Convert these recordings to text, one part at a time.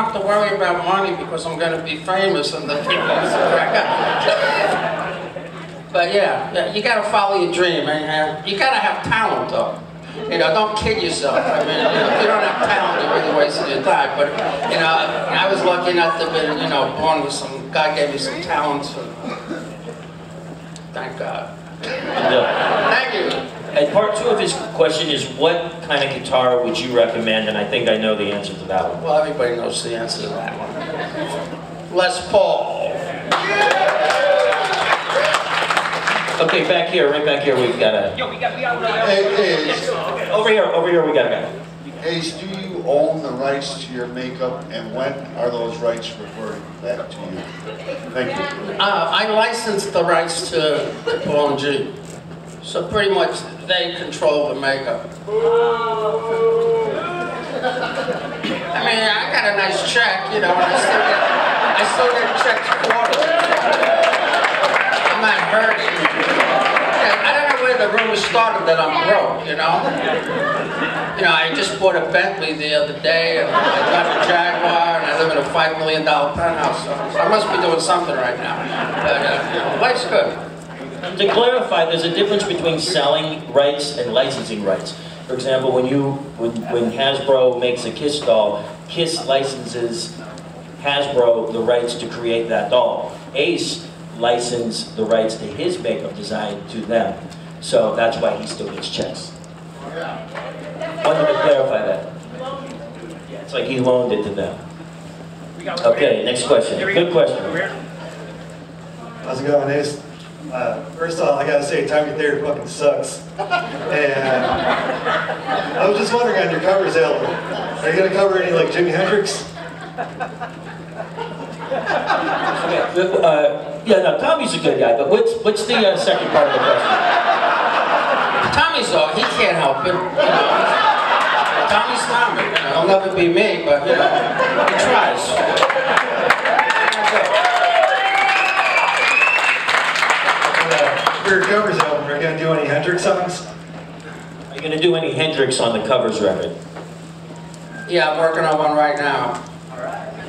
have to worry about money because I'm going to be famous and the people back up. But yeah, you got to follow your dream, and you got to have talent, though. You know, don't kid yourself. I mean, if you don't have talent, you're really wasting your time. But you know, I was lucky enough to be, born with some. God gave me some talents. Thank God. Thank you. And part two of his question is, what kind of guitar would you recommend? And I think I know the answer to that one. Well, everybody knows the answer to that one. Les Paul. Okay, back here, right back here, we've got a... Yo, we got Hey, over here, we got a guy. Ace, do you own the rights to your makeup, and when are those rights reverted back to you? Thank you. I licensed the rights to Paul and G. So pretty much they control the makeup. I mean, I got a nice check, and I still get checks quarterly. I'm not hurting. I don't know where the rumor started that I'm broke, I just bought a Bentley the other day, and I drive a Jaguar, and I live in a $5 million penthouse, so I must be doing something right now. But, life's good. To clarify, there's a difference between selling rights and licensing rights. For example, when Hasbro makes a Kiss doll, Kiss licenses Hasbro the rights to create that doll. Ace licensed the rights to his makeup design to them. So that's why he still gets checks. Wanted to clarify that. Yeah, it's like he loaned it to them. Okay, next question. Good question. How's it going, Ace? First off, I gotta say, Tommy Thayer fucking sucks. And I was just wondering on your covers album, are you gonna cover any like Jimi Hendrix? Yeah, no, Tommy's a good guy, but what's the second part of the question? Tommy's he can't help it. Tommy's Tommy. He'll never be me, but he tries. For your covers album, are you gonna do any Hendrix songs? Are you gonna do any Hendrix on the covers record? Yeah, I'm working on one right now.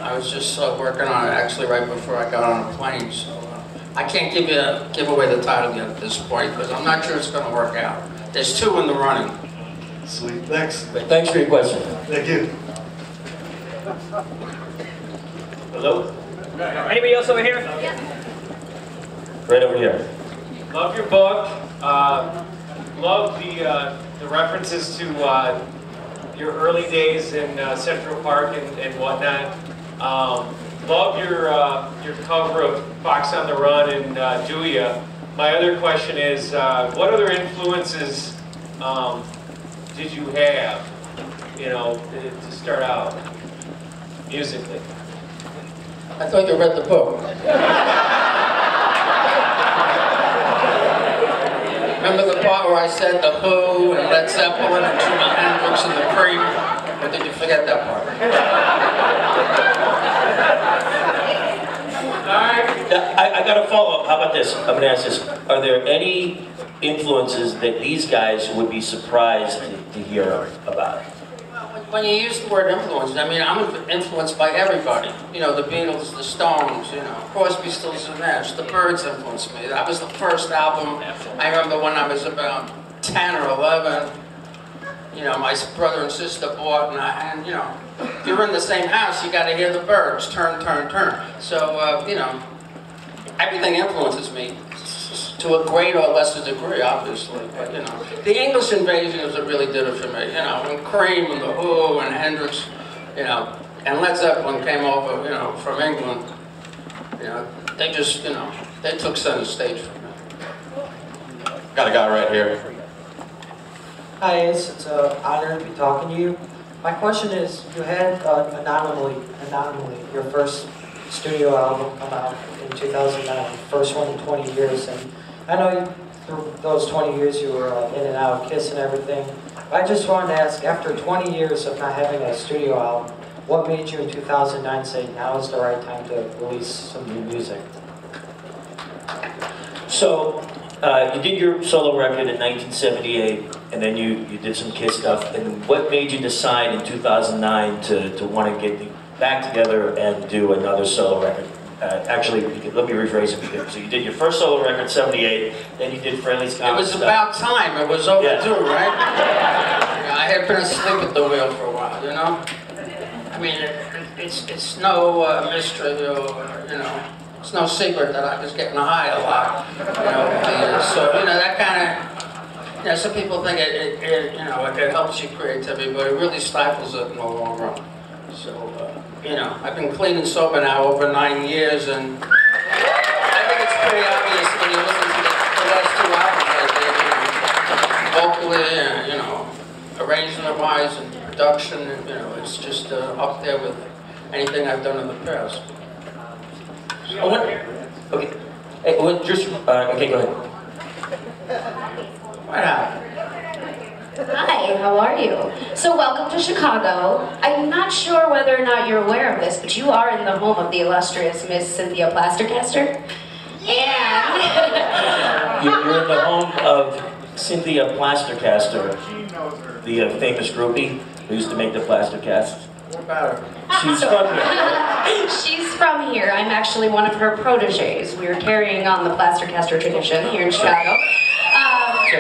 I was just working on it actually right before I got on a plane, so I can't give away the title yet at this point because I'm not sure it's going to work out. There's two in the running. Sweet, thanks. But thanks for your question. Thank you. Hello? Anybody else over here? Right over here. Love your book. Love the references to your early days in Central Park and whatnot. Love your cover of Fox on the Run and Do Ya. My other question is, what other influences did you have, to start out musically? I thought you read the book. Remember the part where I said The Who and Led Zeppelin and Jimi Hendrix and the Cream? Or did you forget that part? I got a follow-up. How about this? I'm going to ask this. Are there any influences that these guys would be surprised to hear about? When you use the word influence, I mean, I'm influenced by everybody. The Beatles, the Stones, Crosby, Stills and Nash. The Byrds influenced me. That was the first album. I remember when I was about 10 or 11, my brother and sister bought, and if you're in the same house, you got to hear the Byrds, turn, turn, turn. So, everything influences me to a greater or lesser degree, obviously. But, the English invasion is what really did it for me. When Cream and The Who and Hendrix, and Led Zeppelin came over, from England, they just, they took center stage for me. Got a guy right here. Hi, Ace. It's an honor to be talking to you. My question is, you had Anomaly, your first studio album come out in 2009, first one in 20 years, and I know through those 20 years you were in and out of Kiss and everything. I just wanted to ask, after 20 years of not having a studio album, what made you in 2009 say now is the right time to release some new music? So, you did your solo record in 1978, and then you did some Kiss stuff. And what made you decide in 2009 to want to back together and do another solo record. Actually, let me rephrase it. So you did your first solo record, '78, then you did Frehley's. It was about time. It was overdue, right? I had been asleep at the wheel for a while, you know? I mean, it's no mystery, you know, it's no secret that I was getting high a lot, you know? So, you know, that kind of, you know, some people think it helps your creativity, but it really stifles it in the long run. So, you know, I've been clean and sober now over 9 years, and I think it's pretty obvious when you listen to the last 2 albums I did, you know, vocally, you know, arrangement-wise and production, and, you know, it's just up there with anything I've done in the past. Okay. Hey, okay, go ahead. What happened? Hi, how are you? So welcome to Chicago. I'm not sure whether or not you're aware of this, but you are in the home of the illustrious Miss Cynthia Plastercaster. And You're in the home of Cynthia Plastercaster, the famous groupie who used to make the plaster casts. What about her? She's from here, right? she's from here. I'm actually one of her proteges. We're carrying on the Plastercaster tradition here in Chicago.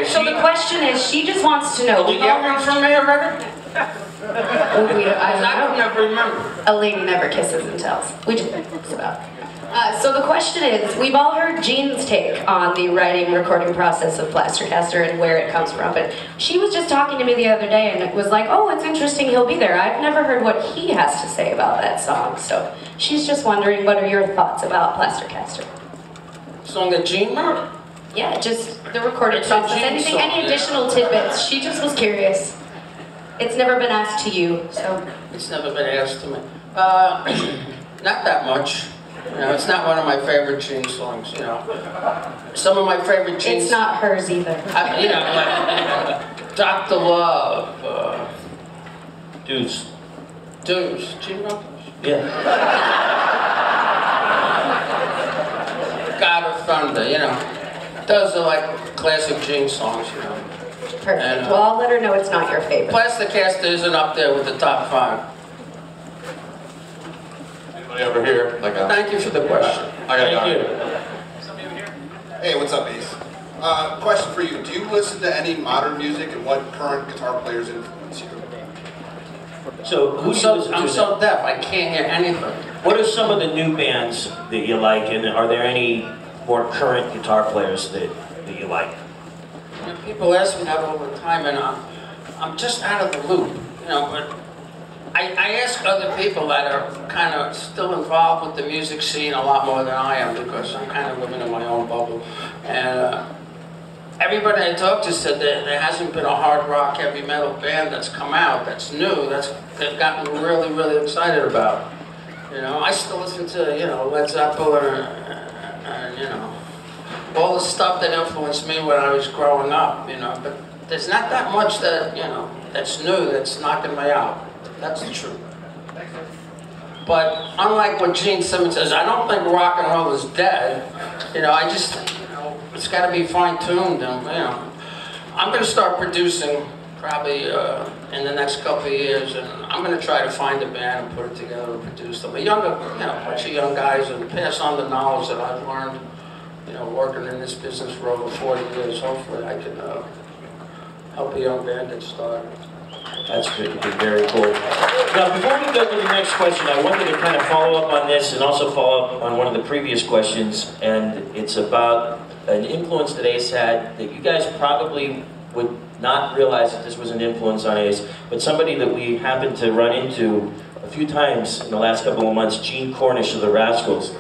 So the question is, she just wants to know. Did you get one from me already? I don't never remember. A lady never kisses and tells. We just it's about. So the question is, we've all heard Jean's take on the writing, recording process of Plastercaster and where it comes from, but she was just talking to me the other day and it was like, oh, it's interesting he'll be there. I've never heard what he has to say about that song, so she's just wondering, what are your thoughts about Plastercaster? Song that Jean wrote? Yeah, just the recording It's a process. Jean Anything, song, any yeah. additional tidbits? She just was curious. It's never been asked to you, so. It's never been asked to me. Not that much. You know, it's not one of my favorite Jean songs, you know. Some of my favorite Jean It's not hers either. You know, like Dr. Love, Deuce. Deuce. Jean wrote those? Yeah. God of Thunder, you know. Those are like classic Jean songs, you know. Perfect. And, Well, I'll let her know it's not your favorite. Plastercaster isn't up there with the top 5. Anybody over here? Like a, Thank you for the question. I got a Thank guy. you. Hey, what's up, Ace? Question for you. Do you listen to any modern music, and what current guitar players influence you? So who do you listen to I'm now? so deaf, I can't hear anything. What are some of the new bands that you like, and are there any more current guitar players that you like? You know, people ask me that all the time, and I'm just out of the loop, you know, but I ask other people that are kind of still involved with the music scene a lot more than I am, because I'm kind of living in my own bubble. And everybody I talk to said that there hasn't been a hard rock, heavy metal band that's come out, that's new, they've gotten really, really excited about. You know, I still listen to, you know, Led Zeppelin and you know, all the stuff that influenced me when I was growing up, you know, but there's not that much that, you know, that's new, that's knocking me out. That's the truth. But unlike what Gene Simmons says, I don't think rock and roll is dead. You know, I just think, you know, it's got to be fine-tuned, and, you know, I'm going to start producing probably in the next couple of years, and I'm going to try to find a band and put it together and produce them. A younger, you know, bunch of young guys, and pass on the knowledge that I've learned, you know, working in this business for over 40 years. Hopefully I can help a young band get started. That's good. Very cool. Now, before we go to the next question, I wanted to kind of follow up on this and also follow up on one of the previous questions, and it's about an influence that Ace had that you guys probably would not realize that this was an influence on Ace, but somebody that we happened to run into a few times in the last couple of months, Gene Cornish of the Rascals.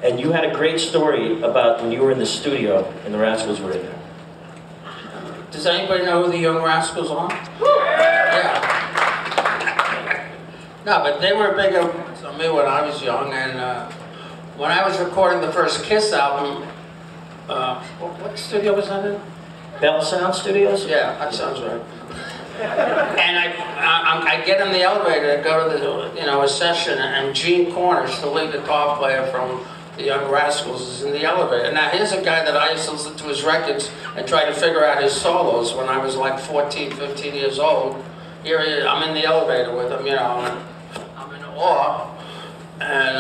And you had a great story about when you were in the studio and the Rascals were in there. Does anybody know who the Young Rascals are? Yeah. No, but they were a big influence on me when I was young, and when I was recording the first Kiss album, what studio was that in? Bell Sound Studios? Yeah, that sounds right. And I get in the elevator to go to the, you know, a session, and Gene Cornish, the lead guitar player from the Young Rascals, is in the elevator. Now here's a guy that I used to listen to his records and try to figure out his solos when I was like 14, 15 years old. Here he is, I'm in the elevator with him, you know, and I'm in law, and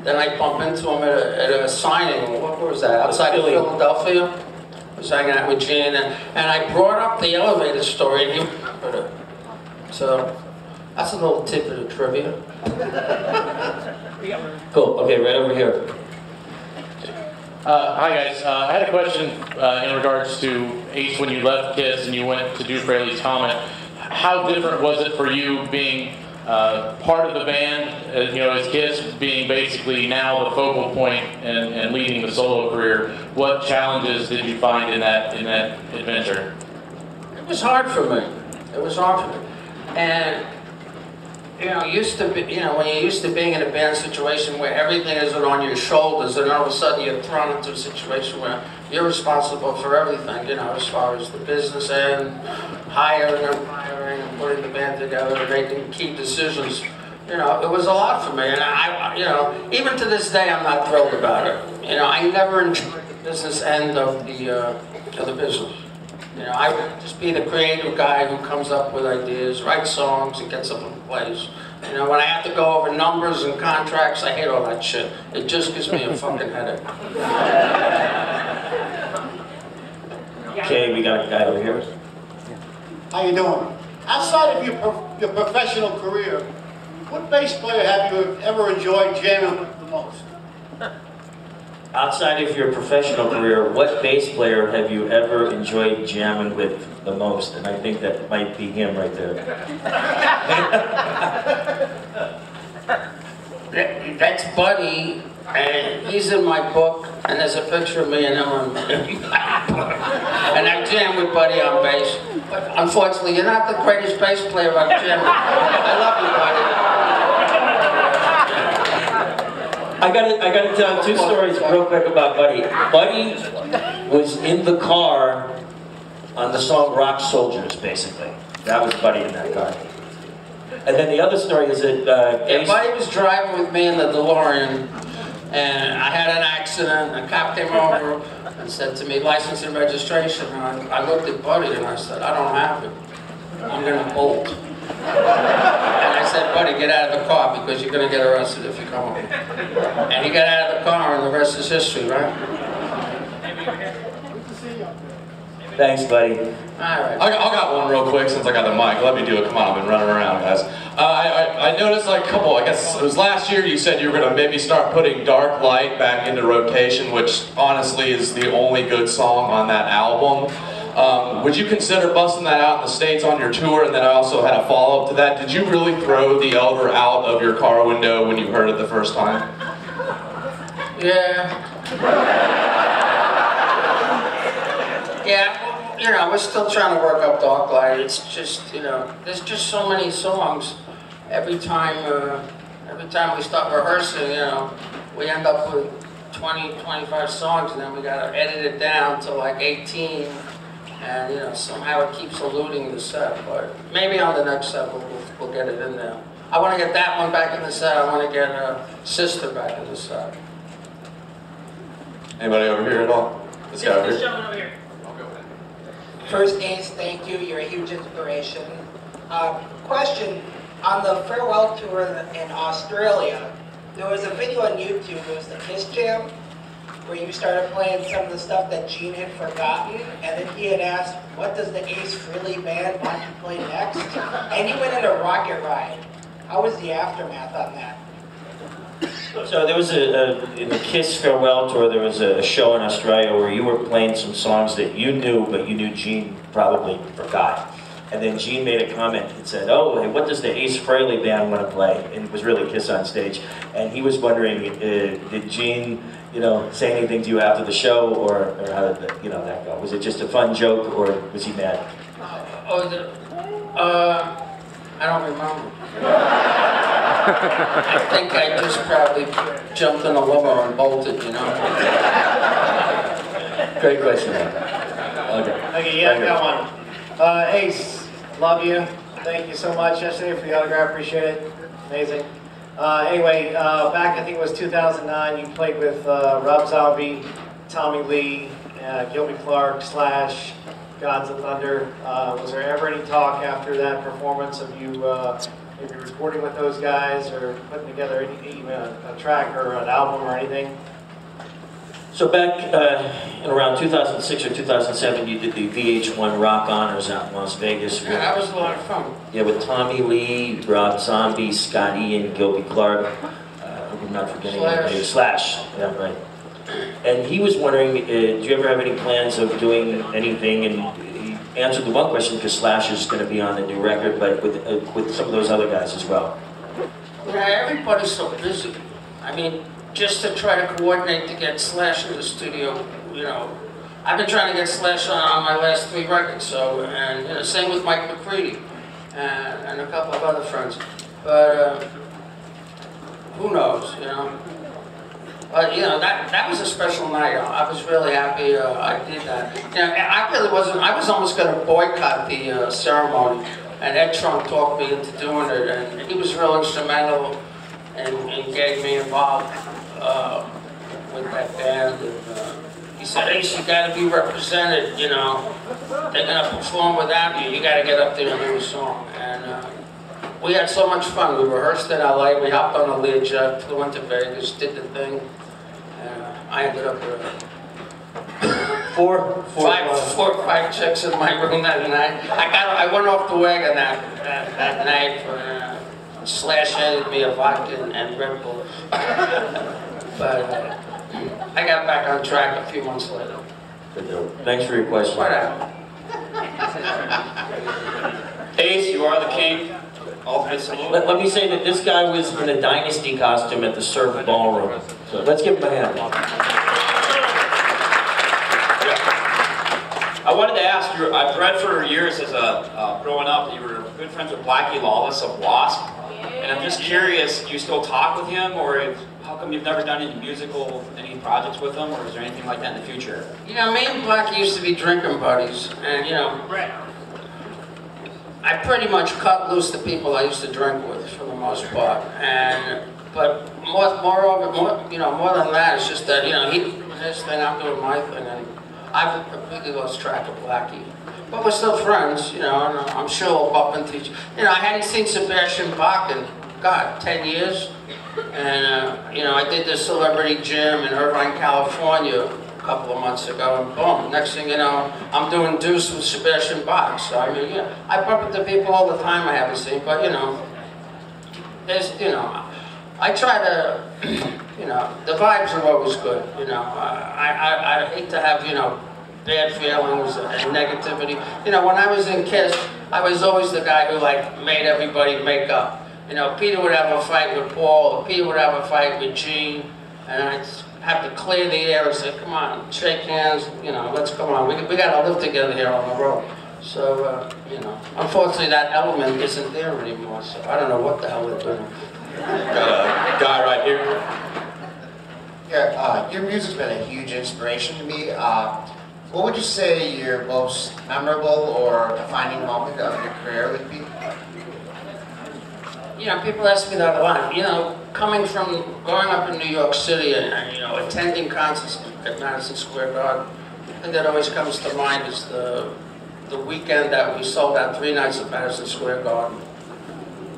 then I bumped into him at a signing. What was that? Outside of Philadelphia. I was hanging out with Gene, and I brought up the elevator story, and he remembered it. So that's a little tidbit of trivia. Cool. Okay, right over here. Hi guys, I had a question in regards to Ace when you left KISS and you went to do Frehley's Comet. How different was it for you being part of the band, you know, as KISS being basically now the focal point and leading the solo career? What challenges did you find in that adventure? It was hard for me. It was hard for me. And you know, when you're used to being in a band situation where everything is on your shoulders, and all of a sudden you're thrown into a situation where you're responsible for everything, you know, as far as the business end, hiring and firing and putting the band together and making key decisions. You know, it was a lot for me, and you know, even to this day, I'm not thrilled about it. You know, I never enjoyed the business end of the business. You know, I would just be the creative guy who comes up with ideas, writes songs, and gets them in place. You know, when I have to go over numbers and contracts, I hate all that shit. It just gives me a fucking headache. Okay, we got a guy over here. How you doing? Outside of your professional career, what bass player have you ever enjoyed jamming with the most? Outside of your professional career, what bass player have you ever enjoyed jamming with the most? And I think that might be him right there. That's Buddy, and he's in my book, and there's a picture of me and him on and I jam with Buddy on bass. But unfortunately, you're not the greatest bass player I've jammed with. I love you, Buddy. I gotta tell two stories real quick about Buddy. Buddy was in the car on the song Rock Soldiers, basically. That was Buddy in that car. And then the other story is that yeah, Buddy was driving with me in the DeLorean, and I had an accident. A cop came over and said to me, license and registration. And I looked at Buddy and I said, I don't have it. I'm gonna bolt. And I said, Buddy, get out of the car because you're going to get arrested if you come home. And he got out of the car and the rest is history, right? Thanks, buddy. All right. I got one real quick since I got the mic. Let me do it. Come on, I've been running around, guys. I noticed like a couple, I guess it was last year you said you were going to maybe start putting Dark Light back into rotation, which honestly is the only good song on that album. Would you consider busting that out in the States on your tour? And then I also had a follow-up to that. Did you really throw The Elder out of your car window when you heard it the first time? Yeah. Yeah, you know, we're still trying to work up Dark Light. It's just, you know, there's just so many songs. Every time we start rehearsing, you know, we end up with 20, 25 songs, and then we got to edit it down to like 18. And, you know, somehow it keeps eluding the set, but maybe on the next set we'll get it in there. I want to get that one back in the set. I want to get Sister back in the set. Anybody over here at all? This guy over This here. gentleman over here. First, Ace, thank you. You're a huge inspiration. Question, on the farewell tour in Australia, there was a video on YouTube, it was the Kiss Jam, where you started playing some of the stuff that Gene had forgotten, and then he had asked, what does the Ace Frehley band want to play next? And he went into Rocket Ride. How was the aftermath on that? So there was in the KISS farewell tour, there was a show in Australia where you were playing some songs that you knew, but you knew Gene probably forgot. And then Gene made a comment and said, oh, hey, what does the Ace Frehley band want to play? And it was really KISS on stage. And he was wondering, did Gene, you know, say anything to you after the show, or how did that, you know, that go? Was it just a fun joke, or was he mad? I don't remember. I think I just probably jumped in a limo and bolted, you know. Great question. Okay. Okay, yeah, I got one. Ace, love you. Thank you so much yesterday for the autograph. Appreciate it. Amazing. Anyway, back I think it was 2009. You played with Rob Zombie, Tommy Lee, Gilby Clarke, Slash, Gods of Thunder. Was there ever any talk after that performance of you maybe recording with those guys or putting together even a track or an album or anything? So back in around 2006 or 2007, you did the VH1 Rock Honors out in Las Vegas. Yeah, that was a lot of fun. Yeah, with Tommy Lee, Rob Zombie, Scott Ian, Gilby Clark. I'm not forgetting anything. Slash. Yeah, right. And he was wondering, do you ever have any plans of doing anything? And he answered the one question because Slash is going to be on the new record, but with some of those other guys as well. Yeah, everybody's so busy. I mean, just to try to coordinate to get Slash in the studio, you know. I've been trying to get Slash on my last 3 records, so, and you know, same with Mike McCready and a couple of other friends. But who knows, you know. But you know, that was a special night. I was really happy I did that. You know, I really wasn't, I was almost going to boycott the ceremony, and Ed Trunk talked me into doing it, and he was real instrumental in getting me involved with that band. And, he said, Ace, you got to be represented, you know. They're going to perform without you. You got to get up there and do a song. And we had so much fun. We rehearsed in LA. We hopped on a Learjet, flew into Vegas, did the thing. I ended up with four or five chicks in my room that night. I went off the wagon that night for Slash handed me a vodka and Red Bull. But I got back on track a few months later. Thanks for your question. Whatever. Ace, you are the king. Ultimate salute. Let me say that this guy was in a Dynasty costume at the Surf Ballroom. So let's give him a hand. I wanted to ask you, I've read for years as growing up that you were good friends with Blackie Lawless of Wasp. And I'm just curious, do you still talk with him, or how come you've never done any projects with him, or is there anything like that in the future? You know, me and Blackie used to be drinking buddies, and you know, I pretty much cut loose the people I used to drink with for the most part. But more than that, it's just that, you know, he doing his thing, I'm doing my thing, and I've completely lost track of Blackie. But we're still friends, you know, and I'm sure we'll bump into each. You know, I hadn't seen Sebastian Bach in, God, 10 years. And, you know, I did this celebrity gym in Irvine, California a couple of months ago, and boom, next thing you know, I'm doing Deuce with Sebastian Bach. So, I mean, yeah, I bump into people all the time I haven't seen, but, you know, there's, you know, I try to, you know, the vibes are always good, you know. I hate to have, you know, bad feelings and negativity. You know, when I was in KISS, I was always the guy who, like, made everybody make up. You know, Peter would have a fight with Paul, or Peter would have a fight with Gene, and I'd have to clear the air and say, come on, shake hands, you know, let's come on. We got to live together here on the road. So, you know, unfortunately that element isn't there anymore, so I don't know what the hell they're doing. Got a guy right here. Yeah, your music's been a huge inspiration to me. What would you say your most memorable or defining moment of your career would be? You know, people ask me that a lot. You know, growing up in New York City and you know, attending concerts at Madison Square Garden, the thing that always comes to mind is the weekend that we sold out 3 nights at Madison Square Garden.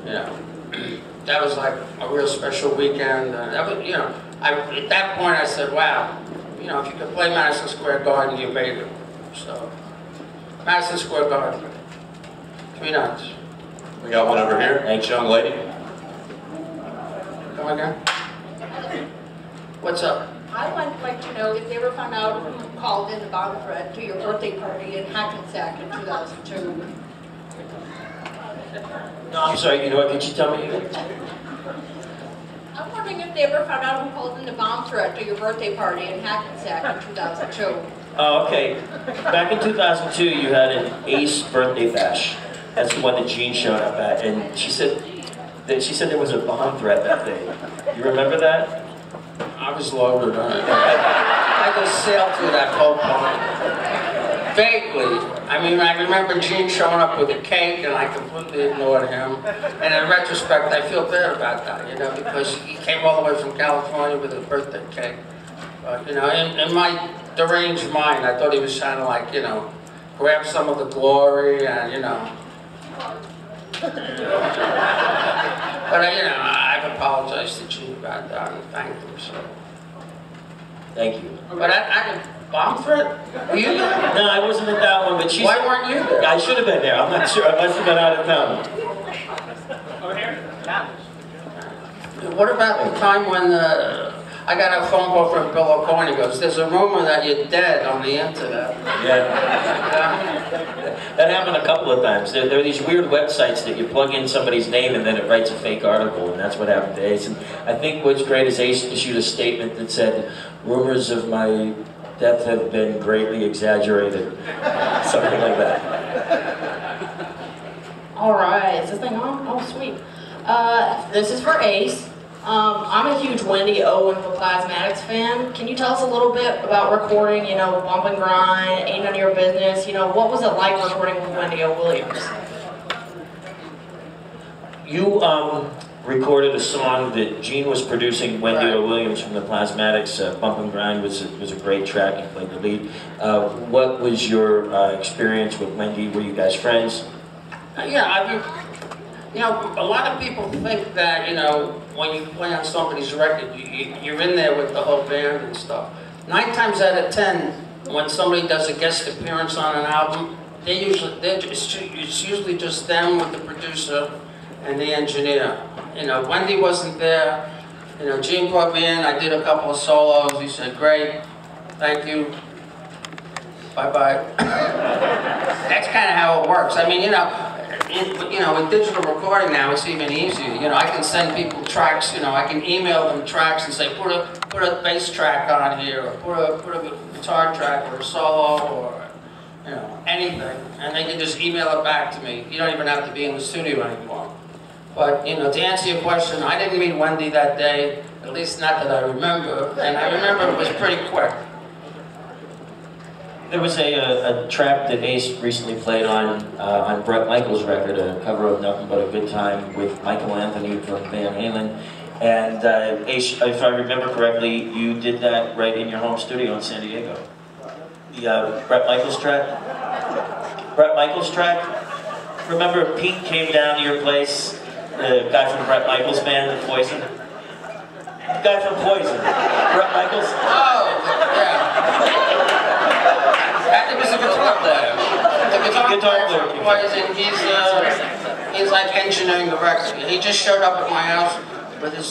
You know, that was like a real special weekend. That was, you know, at that point I said, wow, you know, if you could play Madison Square Garden, you made it. So, Madison Square Garden, 3 nights. We got one over here, thanks, young lady. Come again? What's up? I would like to know if they ever found out who called in the bomb threat to your birthday party in Hackensack in 2002. No, I'm sorry, you know what, could you tell me again? I'm wondering if they ever found out who called in the bomb threat to your birthday party in Hackensack in 2002. Oh, okay. Back in 2002, you had an Ace birthday bash. That's the one that Jean showed up at, and she said there was a bomb threat that day. You remember that? I was loaded on it. I just sailed through that whole pond. Vaguely. I mean, I remember Gene showing up with a cake, and I completely ignored him. And in retrospect, I feel bad about that, you know, because he came all the way from California with a birthday cake. But, you know, in my deranged mind, I thought he was trying to, like, you know, grab some of the glory and, you know. But I've apologized to Gene about that and thanked him, so. Thank you. But I bomb threat? Were you there? No, I wasn't at that one, but she's... Why weren't you there? I should have been there. I'm not sure. I must have been out of town. Over here? Yeah. What about the time when I got a phone call from Bill O'Coin? He goes, there's a rumor that you're dead on the internet. Yeah. That happened a couple of times. There are these weird websites that you plug in somebody's name and then it writes a fake article, and that's what happened to Ace. And I think what's great is Ace issued a statement that said, rumors of my death have been greatly exaggerated. Something like that. All right, is this thing on? Oh, sweet. This is for Ace. I'm a huge Wendy O and the Plasmatics fan. Can you tell us a little bit about recording, Bump and Grind, Ain't None of Your Business? What was it like recording with Wendy O. Williams? You recorded a song that Gene was producing, Wendy O. Williams from the Plasmatics. Bump and Grind was a great track. You played the lead. What was your experience with Wendy? Were you guys friends? Yeah, a lot of people think that, when you play on somebody's record, you're in there with the whole band and stuff. 9 times out of 10, when somebody does a guest appearance on an album, it's usually just them with the producer and the engineer. Wendy wasn't there. Gene brought me in. I did a couple of solos. He said, "Great, thank you. Bye-bye." That's kind of how it works. I mean, with digital recording now, it's even easier. I can send people tracks. I can email them tracks and say, put a bass track on here, or put a guitar track, or a solo, or anything, and they can just email it back to me. You don't even have to be in the studio anymore. But to answer your question, I didn't meet Wendy that day, at least not that I remember, and I remember it was pretty quick. There was a track that Ace recently played on Bret Michaels' record, a cover of Nothing But a Good Time with Michael Anthony from Van Halen. And Ace, if I remember correctly, you did that right in your home studio in San Diego. The Bret Michaels track? Bret Michaels track? Remember Pete came down to your place? The guy from the Bret Michaels band, the Poison? The guy from Poison. Bret Michaels? Oh, yeah. It was a guitar player. The guitar player from Poison, he's like engineering the record. He just showed up at my house with his